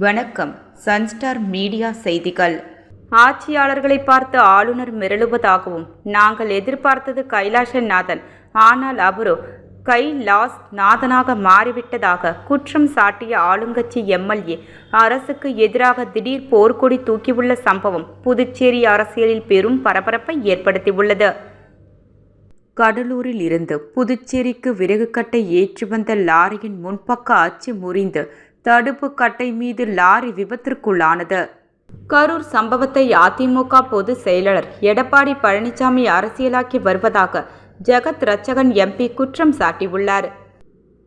வணக்கம். Sunstar media செய்திகள். ஆட்சியாளர்களை பார்த்து ஆளுநர் மிரளுவதாகவும், நாங்கள் எதிர்பார்த்தது கைலாசநாதன், ஆனால் அவரோ கைலாஸ் நாதனாக மாறிவிட்டதாக குற்றம் சாட்டிய ஆளுங்கட்சி எம்எல்ஏ அரசுக்கு எதிராக திடீர் போர்க்கொடி தூக்கியுள்ள சம்பவம் புதுச்சேரி அரசியலில் பெரும் பரபரப்பை ஏற்படுத்தியுள்ளது. கடலூரில் இருந்து புதுச்சேரிக்கு விறகு கட்டை ஏற்றி வந்த லாரியின் முன்பக்க அச்சு முறிந்து தடுப்பு கட்டை மீது லாரி விபத்திற்குள்ளானது. கரூர் சம்பவத்தை அதிமுக பொதுச் செயலாளர் எடப்பாடி பழனிசாமி அரசியலாக்கி வருவதாக ஜெகத் ரட்சகன் எம்பி குற்றம் சாட்டியுள்ளார்.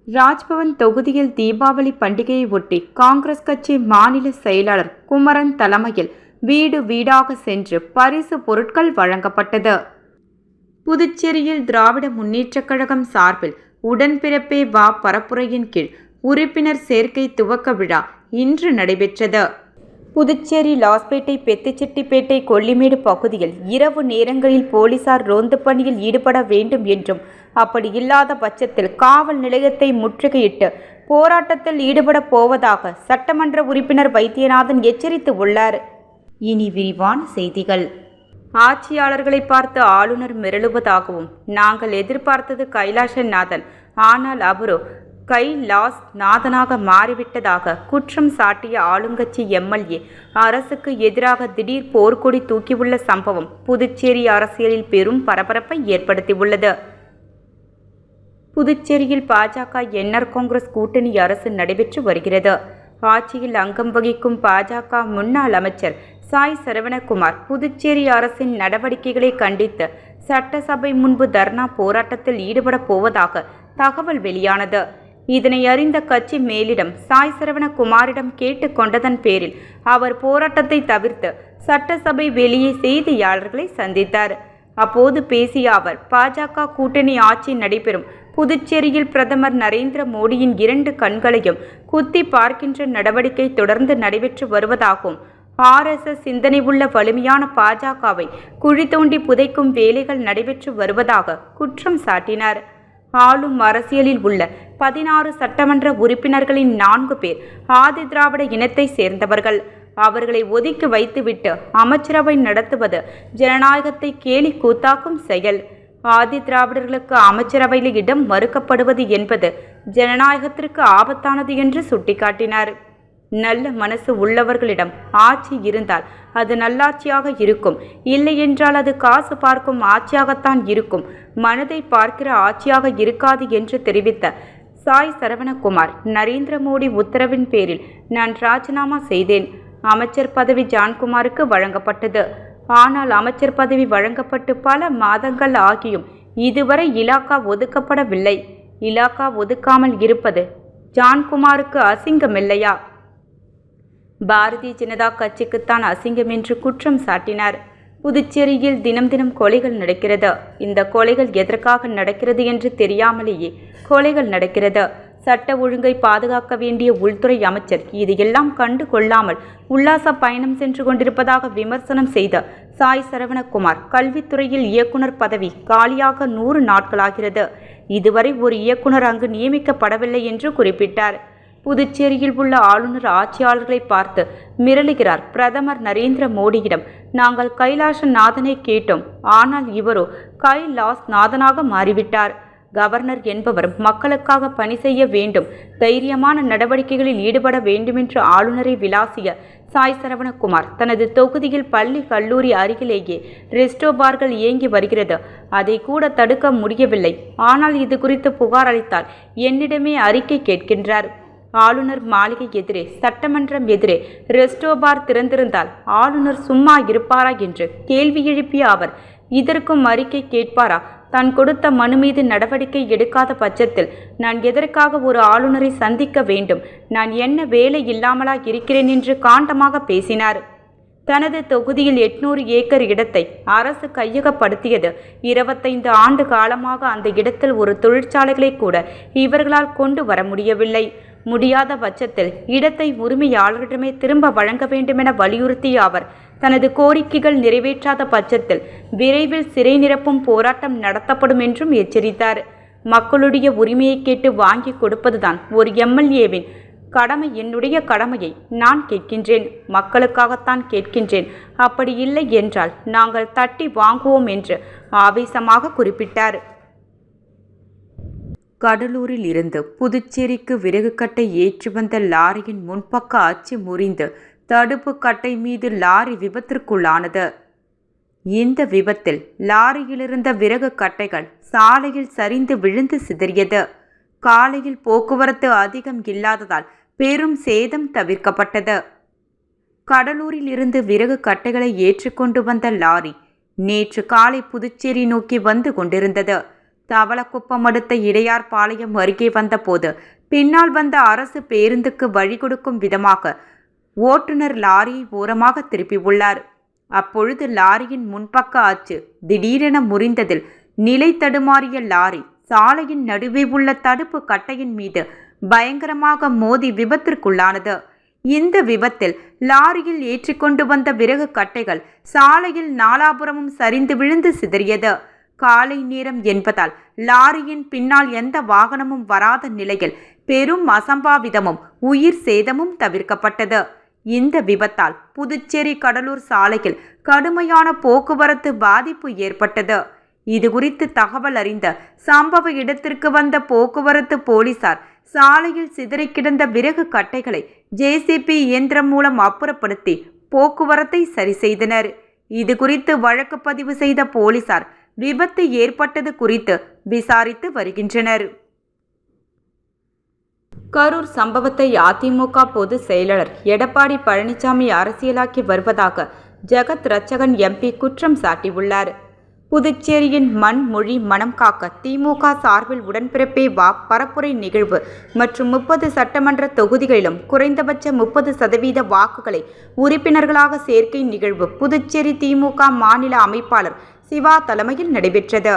ராஜ்பவன் தொகுதியில் தீபாவளி பண்டிகையை ஒட்டி காங்கிரஸ் கட்சி மாநில செயலாளர் குமரன் தலைமையில் வீடு வீடாக சென்று பரிசு பொருட்கள் வழங்கப்பட்டது. புதுச்சேரியில் திராவிட முன்னேற்றக் கழகம் சார்பில் உடன்பிறப்பே வா பரப்புரையின் கீழ் உறுப்பினர் சேர்க்கை துவக்க விழா இன்று நடைபெற்றது. புதுச்சேரி லாஸ்பேட்டை, பெத்துச்செட்டிப்பேட்டை, கொல்லிமேடு பகுதியில் இரவு நேரங்களில் போலீசார் ரோந்து பணியில் ஈடுபட வேண்டும் என்றும், அப்படி இல்லாத பட்சத்தில் காவல் நிலையத்தை முற்றுகையிட்டு போராட்டத்தில் ஈடுபட போவதாக சட்டமன்ற உறுப்பினர் வைத்தியநாதன் எச்சரித்து உள்ளார். இனி விரிவான செய்திகள். ஆட்சியாளர்களை பார்த்து ஆளுநர் மிரளுவதாகவும், நாங்கள் எதிர்பார்த்தது கைலாசநாதன், ஆனால் அவரோ கைலாஸ் நாதனாக மாறிவிட்டதாக குற்றம் சாட்டிய ஆளுங்கட்சி எம்எல்ஏ அரசுக்கு எதிராக திடீர் போர்க்கொடி தூக்கியுள்ள சம்பவம் புதுச்சேரி அரசியலில் பெரும் பரபரப்பை ஏற்படுத்தியுள்ளது. புதுச்சேரியில் பாஜக என்ஆர் காங்கிரஸ் கூட்டணி அரசு நடைபெற்று வருகிறது. ஆட்சியில் அங்கம் வகிக்கும் பாஜக முன்னாள் அமைச்சர் சாய் சரவணகுமார் புதுச்சேரி அரசின் நடவடிக்கைகளை கண்டித்து சட்டசபை முன்பு தர்ணா போராட்டத்தில் ஈடுபட போவதாக தகவல் வெளியானது. இதனை அறிந்த கட்சி மேலிடம் சாய் சரவணகுமாரிடம் கேட்டுக்கொண்டதன் பேரில் அவர் போராட்டத்தை தவிர்த்து சட்டசபை வெளியே செய்தியாளர்களை சந்தித்தார். அப்போது பேசிய அவர், பாஜக கூட்டணி ஆட்சி நடைபெறும் புதுச்சேரியில் பிரதமர் நரேந்திர மோடியின் 2 கண்களையும் குத்தி பார்க்கின்ற நடவடிக்கை தொடர்ந்து நடைபெற்று வருவதாகவும், RSS சிந்தனை உள்ள வலிமையான பாஜகவை குழி தோண்டி புதைக்கும் வேலைகள் நடைபெற்று வருவதாக குற்றம் சாட்டினார். ஆளும் அரசியலில் உள்ள 16 சட்டமன்ற உறுப்பினர்களின் 4 பேர் ஆதி திராவிட இனத்தை சேர்ந்தவர்கள். அவர்களை ஒதுக்கி வைத்துவிட்டு அமைச்சரவை நடத்துவது ஜனநாயகத்தை கேலி கூத்தாக்கும் செயல். ஆதி திராவிடர்களுக்கு அமைச்சரவையில் இடம் மறுக்கப்படுவது என்பது ஜனநாயகத்திற்கு ஆபத்தானது என்று சுட்டிக்காட்டினார். நல்ல மனசு உள்ளவர்களிடம் ஆட்சி இருந்தால் அது நல்லாட்சியாக இருக்கும், இல்லை என்றால் அது காசு பார்க்கும் ஆட்சியாகத்தான் இருக்கும், மனதை பார்க்கிற ஆட்சியாக இருக்காது என்று தெரிவித்த சாய் சரவணகுமார், நரேந்திர மோடி உத்தரவின் பேரில் நான் ராஜினாமா செய்தேன். அமைச்சர் பதவி ஜான்குமாருக்கு வழங்கப்பட்டது. ஆனால் அமைச்சர் பதவி வழங்கப்பட்டு பல மாதங்கள் ஆகியும் இதுவரை இலாக்கா ஒதுக்கப்படவில்லை. இலாக்கா ஒதுக்காமல் இருப்பது ஜான்குமாருக்கு அசிங்கமில்லையா? பாரதிய ஜனதா கட்சிக்குத்தான் அசிங்கம் என்று குற்றம் சாட்டினார். புதுச்சேரியில் தினம் தினம் கொலைகள் நடக்கிறது. இந்த கொலைகள் எதற்காக நடக்கிறது என்று தெரியாமலேயே கொலைகள் நடக்கிறது. சட்ட ஒழுங்கை பாதுகாக்க வேண்டிய உள்துறை அமைச்சர் இதையெல்லாம் கண்டு கொள்ளாமல் உல்லாச பயணம் சென்று கொண்டிருப்பதாக விமர்சனம் செய்த சாய் சரவணகுமார், கல்வித்துறையில் இயக்குனர் பதவி காலியாக 100 நாட்களாகிறது. இதுவரை ஒரு இயக்குனர் அங்கு நியமிக்கப்படவில்லை என்று குறிப்பிட்டார். புதுச்சேரியில் உள்ள ஆளுநர் ஆட்சியாளர்களை பார்த்து மிரளுகிறார். பிரதமர் நரேந்திர மோடியிடம் நாங்கள் கைலாசநாதனை கேட்டோம், ஆனால் இவரோ கைலாஸ் நாதனாக மாறிவிட்டார். கவர்னர் என்பவர் மக்களுக்காக பணி செய்ய வேண்டும், தைரியமான நடவடிக்கைகளில் ஈடுபட வேண்டுமென்று ஆளுநரை விளாசிய சாய் சரவணகுமார், தனது தொகுதியில் பள்ளி கல்லூரி அருகிலேயே ரெஸ்டோ பார்கள் இயங்கி வருகிறது, அதை கூட தடுக்க முடியவில்லை. ஆனால் இது குறித்து புகார் அளித்தால் என்னிடமே அறிக்கை கேட்கின்றார். ஆளுநர் மாளிகை எதிரே, சட்டமன்றம் எதிரே ரெஸ்டோ பார் திறந்திருந்தால் ஆளுநர் சும்மா இருப்பாரா என்று கேள்வி எழுப்பிய அவர், இதற்கும் அறிக்கை கேட்பாரா? தான் கொடுத்த மனு மீது நடவடிக்கை எடுக்காத பட்சத்தில் நான் எதற்காக ஒரு ஆளுநரை சந்திக்க வேண்டும்? நான் என்ன வேலை இல்லாமலா இருக்கிறேன் என்று காண்டமாக பேசினார். தனது தொகுதியில் 800 ஏக்கர் இடத்தை அரசு கையகப்படுத்தியது. 25 ஆண்டு காலமாக அந்த இடத்தில் ஒரு தொழிற்சாலைகளை கூட இவர்களால் கொண்டு வர முடியவில்லை. முடியாத பட்சத்தில் இடத்தை உரிமையாளரிடமே திரும்ப வழங்க வேண்டுமென வலியுறுத்திய அவர், தனது கோரிக்கைகள் நிறைவேற்றாத பட்சத்தில் விரைவில் சிறை நிரப்பும் போராட்டம் நடத்தப்படும் என்றும் எச்சரித்தார். மக்களுடைய உரிமையை கேட்டு வாங்கி கொடுப்பதுதான் ஒரு எம்எல்ஏவின் கடமை என்னுடைய கடமையை நான் கேட்கின்றேன், மக்களுக்காகத்தான் கேட்கின்றேன். அப்படி இல்லை என்றால் நாங்கள் தட்டி வாங்குவோம் என்று ஆவேசமாக குறிப்பிட்டார். கடலூரில் இருந்து புதுச்சேரிக்கு விறகு கட்டை ஏற்றி வந்த லாரியின் முன்பக்க அச்சு முறிந்து தடுப்பு கட்டை மீது லாரி விபத்திற்குள்ளானது. இந்த விபத்தில் லாரியிலிருந்த விறகு கட்டைகள் சாலையில் சரிந்து விழுந்து சிதறியது. காலையில் போக்குவரத்து அதிகம் இல்லாததால் பெரும் சேதம் தவிர்க்கப்பட்டது. கடலூரில் இருந்து விறகு கட்டைகளை ஏற்றிக்கொண்டு வந்த லாரி நேற்று காலை புதுச்சேரி நோக்கி வந்து கொண்டிருந்தது. தவளக்குப்பம் அடுத்த இடையார்பாளையம் அருகே வந்தபோது பின்னால் வந்த அரசு பேருந்துக்கு வழி கொடுக்கும் விதமாக ஓட்டுநர் லாரியை ஓரமாக திருப்பியுள்ளார். அப்பொழுது லாரியின் முன்பக்க அச்சு திடீரென முறிந்ததில் நிலை தடுமாறிய லாரி சாலையின் நடுவே உள்ள தடுப்பு கட்டையின் மீது பயங்கரமாக மோதி விபத்திற்குள்ளானது. இந்த விபத்தில் லாரியில் ஏற்றிக்கொண்டு வந்த விறகு கட்டைகள் சாலையில் நாலாபுரமும் சரிந்து விழுந்து சிதறியது. காலை நேரம் என்பதால் லாரியின் பின்னால் எந்த வாகனமும் வராத நிலையில் பெரும் அசம்பாவிதமும் உயிர் சேதமும் தவிர்க்கப்பட்டது. இந்த விபத்தால் புதுச்சேரி கடலூர் சாலையில் கடுமையான போக்குவரத்து பாதிப்பு ஏற்பட்டது. இதுகுறித்து தகவல் அறிந்த சம்பவ இடத்திற்கு வந்த போக்குவரத்து போலீசார் சாலையில் சிதறி கிடந்த விறகு கட்டைகளை ஜேசிபி இயந்திரம் மூலம் அப்புறப்படுத்தி போக்குவரத்தை சரி செய்தனர். இதுகுறித்து வழக்கு பதிவு செய்த போலீசார் விபத்து ஏற்பட்டது குறித்து விசாரித்து வருகின்றனர். கரூர் சம்பவத்தை அதிமுக பொதுச் செயலாளர் எடப்பாடி பழனிசாமி அரசியலாக்கி வருவதாக ஜெகத் ரட்சகன் எம்பி குற்றம் சாட்டியுள்ளார். புதுச்சேரியின் மண் மொழி மனம் காக்க திமுக சார்பில் உடன்பிறப்பே வா பரப்புரை நிகழ்வு மற்றும் 30 சட்டமன்ற தொகுதிகளிலும் குறைந்தபட்ச 30% வாக்குகளை உறுப்பினர்களாக சேர்க்கை நிகழ்வு புதுச்சேரி திமுக மாநில அமைப்பாளர் சிவா தலைமையில் நடைபெற்றது.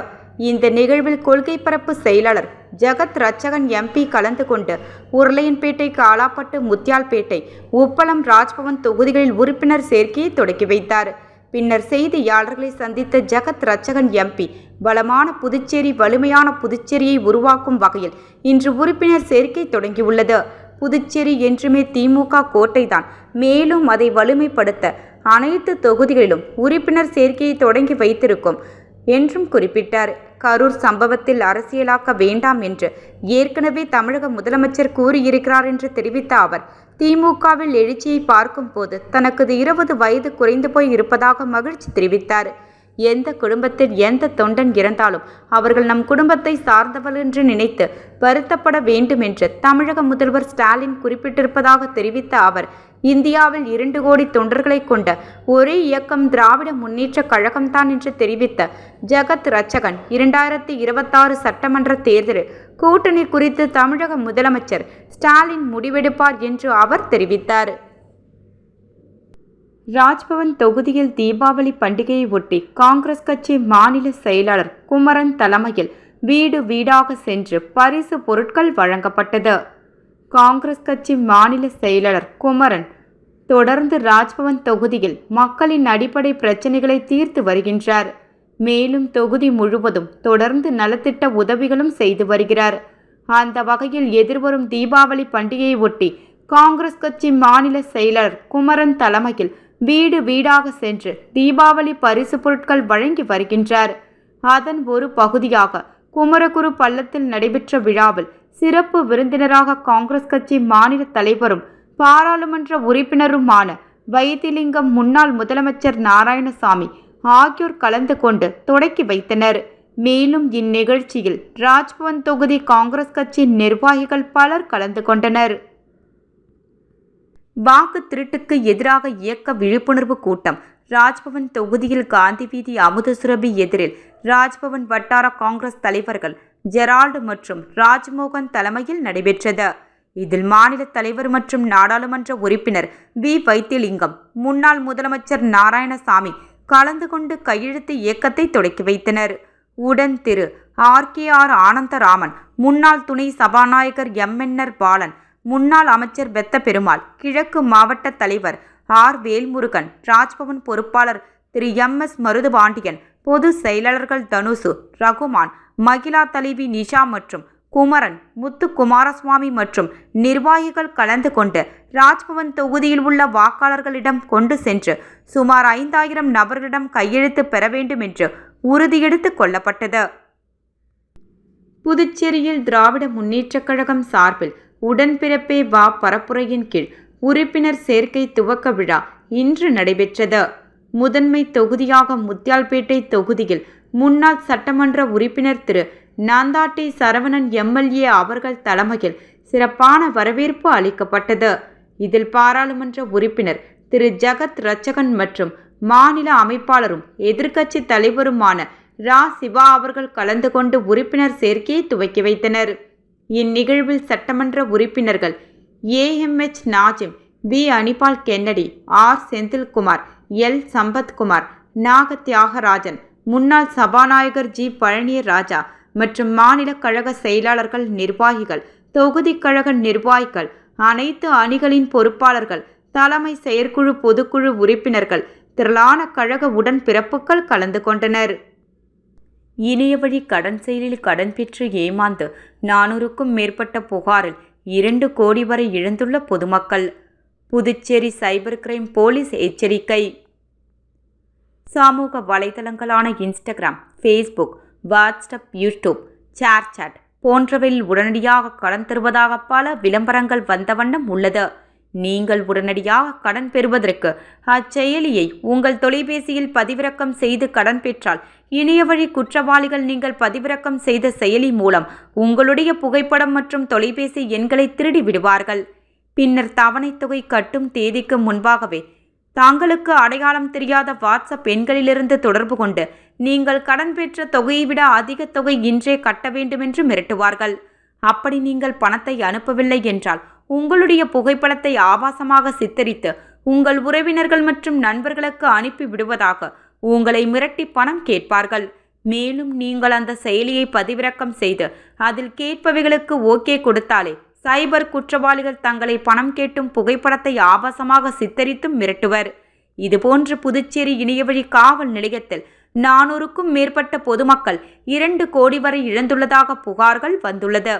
இந்த நிகழ்வில் கொள்கை பரப்பு செயலாளர் ஜெகத் ரட்சகன் எம்பி கலந்து கொண்டு உருளையன்பேட்டை, காலாப்பட்டு, முத்தியால்பேட்டை, உப்பளம், ராஜ்பவன் தொகுதிகளில் உறுப்பினர் சேர்க்கையை தொடக்கி வைத்தார். பின்னர் செய்தியாளர்களை சந்தித்த ஜெகத் ரட்சகன் எம்பி வளமான புதுச்சேரி, வலிமையான புதுச்சேரியை உருவாக்கும் வகையில் இன்று உறுப்பினர் சேர்க்கை தொடங்கியுள்ளது. புதுச்சேரி என்றுமே திமுக கோட்டைதான். மேலும் அதை வலிமைப்படுத்த அனைத்து தொகுதிகளிலும் உறுப்பினர் சேர்க்கையை தொடங்கி வைத்திருக்கும் என்றும் குறிப்பிட்டார். கரூர் சம்பவத்தில் அரசியலாக்க வேண்டாம் என்று ஏற்கனவே தமிழக முதலமைச்சர் கூறியிருக்கிறார் என்று தெரிவித்த அவர், திமுகவில் எழுச்சியை பார்க்கும் போது தனக்கு 20 வயது குறைந்து போய் இருப்பதாக மகிழ்ச்சி தெரிவித்தார். எந்த குடும்பத்தில் எந்த தொண்டன் இறந்தாலும் அவர்கள் நம் குடும்பத்தை சார்ந்தவர்கள் என்று நினைத்து வருத்தப்பட வேண்டும் என்று தமிழக முதல்வர் ஸ்டாலின் குறிப்பிட்டிருப்பதாக தெரிவித்த அவர், இந்தியாவில் 2 கோடி தொண்டர்களை கொண்ட ஒரே இயக்கம் திராவிட முன்னேற்ற கழகம்தான் என்று தெரிவித்த ஜெகத் ரட்சகன் 2026 சட்டமன்ற தேர்தலில் கூட்டணி குறித்து தமிழக முதலமைச்சர் ஸ்டாலின் முடிவெடுப்பார் என்று அவர் தெரிவித்தார். ராஜ்பவன் தொகுதியில் தீபாவளி பண்டிகையை ஒட்டி காங்கிரஸ் கட்சி மாநில செயலாளர் குமரன் தலைமையில் வீடு வீடாக சென்று பரிசு பொருட்கள் வழங்கப்பட்டது. காங்கிரஸ் கட்சி மாநில செயலாளர் குமரன் தொடர்ந்து ராஜ்பவன் தொகுதியில் மக்களின் அடிப்படை பிரச்சனைகளை தீர்த்து வருகின்றார். மேலும் தொகுதி முழுவதும் தொடர்ந்து நலத்திட்ட உதவிகளும் செய்து வருகிறார். அந்த வகையில் எதிர்வரும் தீபாவளி பண்டிகையை ஒட்டி காங்கிரஸ் கட்சி மாநில செயலாளர் குமரன் தலைமையில் வீடு வீடாக சென்று தீபாவளி பரிசு பொருட்கள் வழங்கி வருகின்றார். அதன் ஒரு பகுதியாக குமரகுரு பள்ளத்தில் நடைபெற்ற விழாவில் சிறப்பு விருந்தினராக காங்கிரஸ் கட்சி மாநில தலைவரும் பாராளுமன்ற உறுப்பினருமான வைத்திலிங்கம், முன்னாள் முதலமைச்சர் நாராயணசாமி ஆகியோர் கலந்து கொண்டு தொடக்கி வைத்தனர். மேலும் இந்நிகழ்ச்சியில் ராஜ்பவன் தொகுதி காங்கிரஸ் கட்சி நிர்வாகிகள் பலர் கலந்து கொண்டனர். வாக்கு திருட்டுக்கு எதிராக இயக்க விழிப்புணர்வு கூட்டம் ராஜ்பவன் தொகுதியில் காந்தி வீதி அமுதசுரபி எதிரில் ராஜ்பவன் வட்டார காங்கிரஸ் தலைவர்கள் ஜெரால்டு மற்றும் ராஜ்மோகன் தலைமையில் நடைபெற்றது. இதில் மாநில தலைவர் மற்றும் நாடாளுமன்ற உறுப்பினர் வி. வைத்திலிங்கம், முன்னாள் முதலமைச்சர் நாராயணசாமி கலந்து கொண்டு கையெழுத்து இயக்கத்தை தொடக்கி வைத்தனர். உடன் திரு RKR ஆனந்தராமன், முன்னாள் துணை சபாநாயகர் MNR பாலன், முன்னாள் அமைச்சர் பெத்த பெருமாள், கிழக்கு மாவட்ட தலைவர் R. வேல்முருகன், ராஜ்பவன் பொறுப்பாளர் திரு MS மருதுபாண்டியன், பொது செயலாளர்கள் தனுசு, ரகுமான், மகிழா தலைவி நிஷா மற்றும் குமரன், முத்து குமாரசுவாமி மற்றும் நிர்வாகிகள் கலந்து கொண்டு ராஜ்பவன் தொகுதியில் உள்ள வாக்காளர்களிடம் கொண்டு சென்று சுமார் 5000 நபர்களிடம் கையெழுத்து பெற வேண்டும் என்று உறுதியெடுத்துக் கொள்ளப்பட்டது. புதுச்சேரியில் திராவிட முன்னேற்றக் கழகம் சார்பில் உடன்பிறப்பே வா பரப்புரையின் கீழ் உறுப்பினர் சேர்க்கை துவக்க விழா இன்று நடைபெற்றது. முதன்மை தொகுதியாக முத்தியால்பேட்டை தொகுதியில் முன்னாள் சட்டமன்ற உறுப்பினர் திரு நாந்தாட்டி சரவணன் எம்எல்ஏ அவர்கள் தலைமையில் சிறப்பான வரவேற்பு அளிக்கப்பட்டது. இதில் பாராளுமன்ற உறுப்பினர் திரு ஜகத் ரட்சகன் மற்றும் மாநில அமைப்பாளரும் எதிர்க்கட்சி தலைவருமான ரா சிவா அவர்கள் கலந்து கொண்டு உறுப்பினர் சேர்க்கையை துவக்கி வைத்தனர். இந்நிகழ்வில் சட்டமன்ற உறுப்பினர்கள் AMH Nazim, P Anibal Kennedy, R Senthilkumar, L Sampathkumar, Naga Thiyagarajan, முன்னாள் சபாநாயகர் ஜி பழனியராஜா மற்றும் மாநில கழக செயலாளர்கள், நிர்வாகிகள், தொகுதி கழக நிர்வாகிகள், அனைத்து அணிகளின் பொறுப்பாளர்கள், தலைமை செயற்குழு, பொதுக்குழு உறுப்பினர்கள், திரளான கழக உடன்பிறப்புகள் கலந்து கொண்டனர். இணையவழி கடன் செயலில் கடன் பெற்று ஏமாந்து 400க்கும் மேற்பட்ட புகாரில் 2 கோடி வரை இழந்துள்ள பொதுமக்கள். புதுச்சேரி சைபர் கிரைம் போலீஸ் எச்சரிக்கை. சமூக வலைதளங்களான Instagram, Facebook, WhatsApp, YouTube, ShareChat போன்றவையில் உடனடியாக கடன் தருவதாக பல விளம்பரங்கள் வந்த வண்ணம் உள்ளது. நீங்கள் உடனடியாக கடன் பெறுவதற்கு அச்செயலியை உங்கள் தொலைபேசியில் பதிவிறக்கம் செய்து கடன் பெற்றால் இணையவழி குற்றவாளிகள் நீங்கள் பதிவிறக்கம் செய்த செயலி மூலம் உங்களுடைய புகைப்படம் மற்றும் தொலைபேசி எண்களை திருடி விடுவார்கள். பின்னர் தவணை தொகை கட்டும் தேதிக்கு முன்பாகவே தாங்களுக்கு அடையாளம் தெரியாத வாட்ஸ்அப் எண்களிலிருந்து தொடர்பு கொண்டு நீங்கள் கடன் பெற்ற தொகையை விட அதிக தொகை இன்றே கட்ட வேண்டுமென்று மிரட்டுவார்கள். அப்படி நீங்கள் பணத்தை அனுப்பவில்லை என்றால் உங்களுடைய புகைப்படத்தை ஆபாசமாக சித்தரித்து உங்கள் உறவினர்கள் மற்றும் நண்பர்களுக்கு அனுப்பி விடுவதாக உங்களை மிரட்டி பணம் கேட்பார்கள். மேலும் நீங்கள் அந்த செயலியை பதிவிறக்கம் செய்து அதில் கேட்பவைகளுக்கு ஓகே கொடுத்தாலே சைபர் குற்றவாளிகள் தங்களை பணம் கேட்டும் புகைப்படத்தை ஆபாசமாக சித்தரித்தும் மிரட்டுவர். இதுபோன்று புதுச்சேரி இணையவழி காவல் நிலையத்தில் 400க்கும் மேற்பட்ட பொதுமக்கள் 2 கோடி வரை இழந்துள்ளதாக புகார்கள் வந்துள்ளது.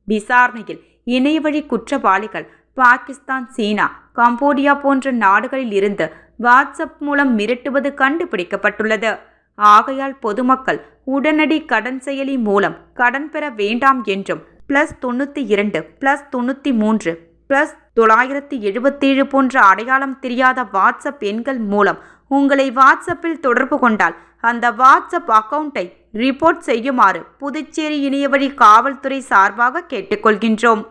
விசாரணையில் இணையவழி குற்றவாளிகள் பாகிஸ்தான், சீனா, கம்போடியா போன்ற நாடுகளில் இருந்து வாட்ஸ்அப் மூலம் மிரட்டுவது கண்டுபிடிக்கப்பட்டுள்ளது. ஆகையால் பொதுமக்கள் உடனடி கடன் செயலி மூலம் கடன் பெற வேண்டாம் என்றும் +92 +93 +977 போன்ற அடையாளம் தெரியாத வாட்ஸ்அப் எண்கள் மூலம் உங்களை வாட்ஸ்அப்பில் தொடர்பு கொண்டால் அந்த வாட்ஸ்அப் அக்கவுண்டை ரிப்போர்ட் செய்யுமாறு புதுச்சேரி இணையவழி காவல்துறை சார்பாக கேட்டுக்கொள்கின்றோம்.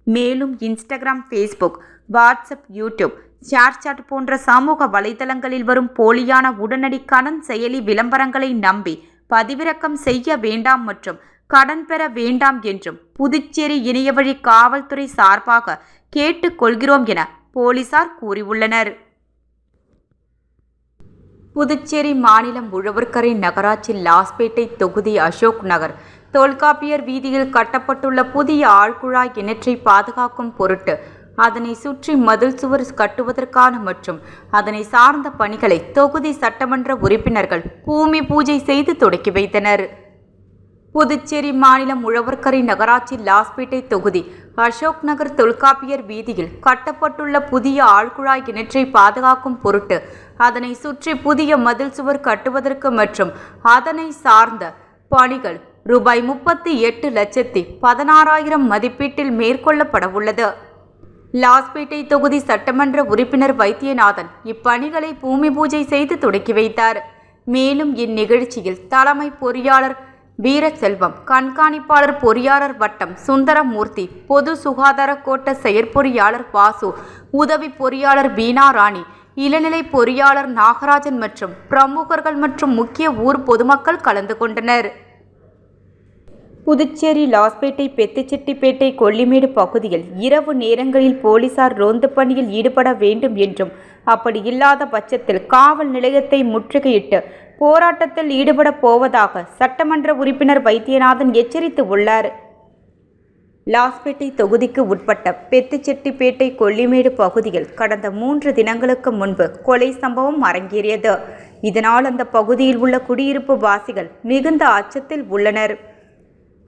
மேலும் Instagram, Facebook, WhatsApp, YouTube, ShareChat போன்ற சமூக வலைதளங்களில் வரும் போலியான உடனடி கடன் செயலி விளம்பரங்களை நம்பி பதிவிறக்கம் செய்ய வேண்டாம் மற்றும் கடன் பெற வேண்டாம் என்றும் புதுச்சேரி இணையவழி காவல்துறை சார்பாக கேட்டுக்கொள்கிறோம் என போலீசார் கூறியுள்ளனர். புதுச்சேரி மாநிலம் உழவர்கரை நகராட்சி லாஸ்பேட்டை தொகுதி அசோக் நகர் தொல்காப்பியர் வீதியில் கட்டப்பட்டுள்ள புதிய ஆழ்குழாய் கிணற்றை பாதுகாக்கும் பொருட்டு அதனை சுற்றி மதில் சுவர் கட்டுவதற்கான மற்றும் அதனை சார்ந்த பணிகளை தொகுதி சட்டமன்ற உறுப்பினர்கள் பூமி பூஜை செய்து தொடக்கி வைத்தனர். புதுச்சேரி மாநிலம் உழவர்கரை நகராட்சி லாஸ்பேட்டை தொகுதி அசோக் நகர் தொல்காப்பியர் வீதியில் கட்டப்பட்டுள்ள புதிய ஆழ்குழாய் கிணற்றை பாதுகாக்கும் பொருட்டு அதனை சுற்றி புதிய மதில் சுவர் கட்டுவதற்கு மற்றும் அதனை சார்ந்த பணிகள் ரூபாய் 38,16,000 மதிப்பீட்டில் மேற்கொள்ளப்படவுள்ளது. லாஸ்பேட்டை தொகுதி சட்டமன்ற உறுப்பினர் வைத்தியநாதன் இப்பணிகளை பூமி பூஜை செய்து தொடக்கி வைத்தார். மேலும் இந்நிகழ்ச்சியில் தலைமை பொறியாளர் வீரசெல்வம், கண்காணிப்பாளர் பொறியாளர் வட்டம் சுந்தரமூர்த்தி, பொது சுகாதார கோட்ட செயற்பொறியாளர் வாசு, உதவி பொறியாளர் பீனா ராணி, இளநிலை பொறியாளர் நாகராஜன் மற்றும் பிரமுகர்கள் மற்றும் முக்கிய ஊர் பொதுமக்கள் கலந்து கொண்டனர். புதுச்சேரி லாஸ்பேட்டை, பெத்துச்செட்டிப்பேட்டை, கொல்லிமேடு பகுதியில் இரவு நேரங்களில் போலீசார் ரோந்து பணியில் ஈடுபட வேண்டும் என்றும் அப்படி இல்லாத பட்சத்தில் காவல் நிலையத்தை முற்றுகையிட்டு போராட்டத்தில் ஈடுபட போவதாக சட்டமன்ற உறுப்பினர் வைத்தியநாதன் எச்சரித்து உள்ளார். லாஸ்பேட்டை தொகுதிக்கு உட்பட்ட பெத்துச்செட்டிப்பேட்டை, கொல்லிமேடு பகுதியில் கடந்த 3 தினங்களுக்கு முன்பு கொலை சம்பவம் அரங்கேறியது. இதனால் அந்த பகுதியில் உள்ள குடியிருப்பு வாசிகள் மிகுந்த அச்சத்தில் உள்ளனர்.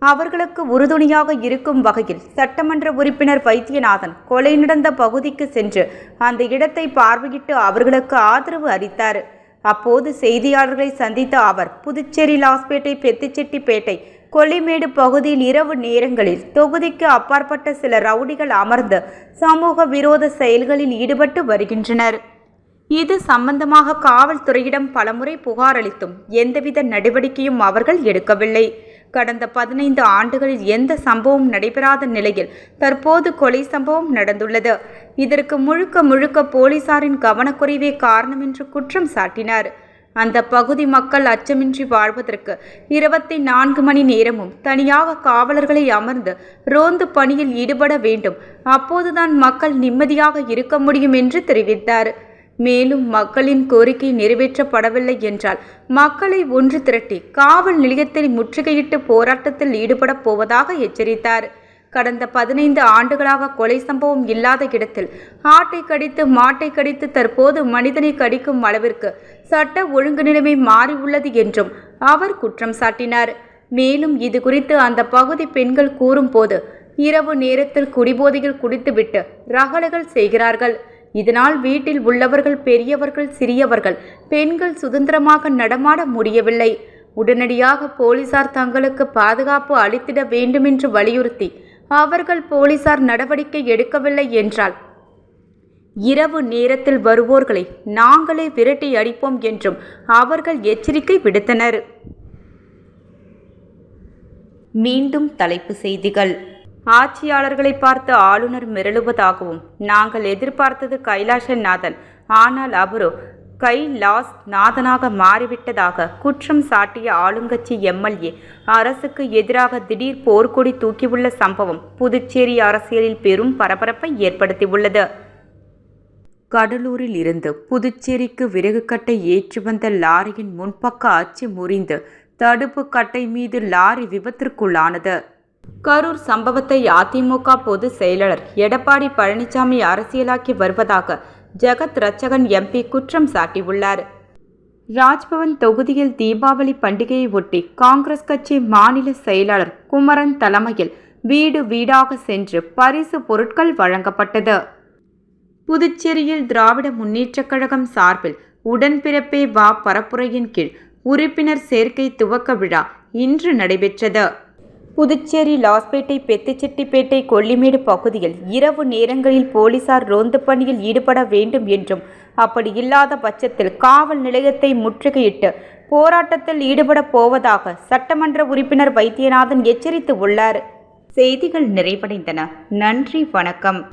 அவர்களுக்கு உறுதுணையாக இருக்கும் வகையில் சட்டமன்ற உறுப்பினர் வைத்தியநாதன் கொலை நடந்த பகுதிக்கு சென்று அந்த இடத்தை பார்வையிட்டு அவர்களுக்கு ஆதரவு அளித்தார். அப்போது செய்தியாளர்களை சந்தித்த அவர் புதுச்சேரி லாஸ்பேட்டை பெத்திச்செட்டிப்பேட்டை கொல்லிமேடு பகுதியில் இரவு நேரங்களில் தொகுதிக்கு அப்பாற்பட்ட சில ரவுடிகள் அமர்ந்து சமூக விரோத செயல்களில் ஈடுபட்டு வருகின்றனர். இது சம்பந்தமாக காவல்துறையிடம் பலமுறை புகார் அளித்தும் எந்தவித நடவடிக்கையும் அவர்கள் எடுக்கவில்லை. கடந்த 15 ஆண்டுகளில் எந்த சம்பவம் நடைபெறாத நிலையில் தற்போது கொலை சம்பவம் நடந்துள்ளது. இதற்கு முழுக்க முழுக்க போலீசாரின் கவனக்குறைவே காரணம் என்று குற்றம் சாட்டினார். அந்த பகுதி மக்கள் அச்சமின்றி வாழ்வதற்கு 24 மணி நேரமும் தனியாக காவலர்களை அமர்ந்து ரோந்து பணியில் ஈடுபட வேண்டும். அப்போதுதான் மக்கள் நிம்மதியாக இருக்க முடியும் என்று தெரிவித்தார். மேலும் மக்களின் கோரிக்கை நிறைவேற்றப்படவில்லை என்றால் மக்களை ஒன்று திரட்டி காவல் நிலையத்தை முற்றுகையிட்டு போராட்டத்தில் ஈடுபடப் போவதாக எச்சரித்தார். கடந்த 15 ஆண்டுகளாக கொலை சம்பவம் இல்லாத இடத்தில் ஆட்டை கடித்து மாட்டை கடித்து தற்போது மனிதனை கடிக்கும் அளவிற்கு சட்ட ஒழுங்கு நிலைமை மாறியுள்ளது என்றும் அவர் குற்றம் சாட்டினார். மேலும் இது குறித்து அந்த பகுதி பெண்கள் கூறும்போது இரவு நேரத்தில் குடிபோதையில் குடித்துவிட்டு ரகளைகள் செய்கிறார்கள். இதனால் வீட்டில் உள்ளவர்கள் பெரியவர்கள் சிறியவர்கள் பெண்கள் சுதந்திரமாக நடமாட முடியவில்லை. உடனடியாக போலீசார் தங்களுக்கு பாதுகாப்பு அளித்திட வேண்டுமென்று வலியுறுத்தி அவர்கள் போலீசார் நடவடிக்கை எடுக்கவில்லை என்றால் இரவு நேரத்தில் வருவோர்களை நாங்களே விரட்டி அடிப்போம் என்றும் அவர்கள் எச்சரிக்கை விடுத்தனர். மீண்டும் தலைப்புச் செய்திகள். ஆட்சியாளர்களை பார்த்து ஆளுநர் மிரளுவதாகவும் நாங்கள் எதிர்பார்த்தது கைலாசநாதன், ஆனால் அவரோ கைலாஸ் நாதனாக மாறிவிட்டதாக குற்றம் சாட்டிய ஆளுங்கட்சி எம்எல்ஏ அரசுக்கு எதிராக திடீர் போர்க்கொடி தூக்கியுள்ள சம்பவம் புதுச்சேரி அரசியலில் பெரும் பரபரப்பை ஏற்படுத்தியுள்ளது. கடலூரில் இருந்து புதுச்சேரிக்கு விறகு கட்டை ஏற்றி வந்த லாரியின் முன்பக்க அச்சு முறிந்து தடுப்பு கட்டை மீது லாரி விபத்திற்குள்ளானது. கரூர் சம்பவத்தை அதிமுக பொதுச் செயலாளர் எடப்பாடி பழனிசாமி அரசியலாக்கி வருவதாக ஜெகத் ரட்சகன் எம்பி குற்றம் சாட்டியுள்ளார். ராஜ்பவன் தொகுதியில் தீபாவளி பண்டிகையை ஒட்டி காங்கிரஸ் கட்சி மாநில செயலாளர் குமரன் தலைமையில் வீடு வீடாக சென்று பரிசு பொருட்கள் வழங்கப்பட்டது. புதுச்சேரியில் திராவிட முன்னேற்றக் கழகம் சார்பில் உடன்பிறப்பே வா பரப்புரையின் கீழ் உறுப்பினர் சேர்க்கை துவக்க விழா இன்று நடைபெற்றது. புதுச்சேரி லாஸ்பேட்டை பெத்திச்செட்டிப்பேட்டை கொல்லிமேடு பகுதியில் இரவு நேரங்களில் போலீசார் ரோந்து பணியில் ஈடுபட வேண்டும் என்றும் அப்படி இல்லாத பட்சத்தில் காவல் நிலையத்தை முற்றுகையிட்டு போராட்டத்தில் ஈடுபடப் போவதாக சட்டமன்ற உறுப்பினர் வைத்தியநாதன் எச்சரித்து உள்ளார். செய்திகள் நிறைவடைந்தன. நன்றி, வணக்கம்.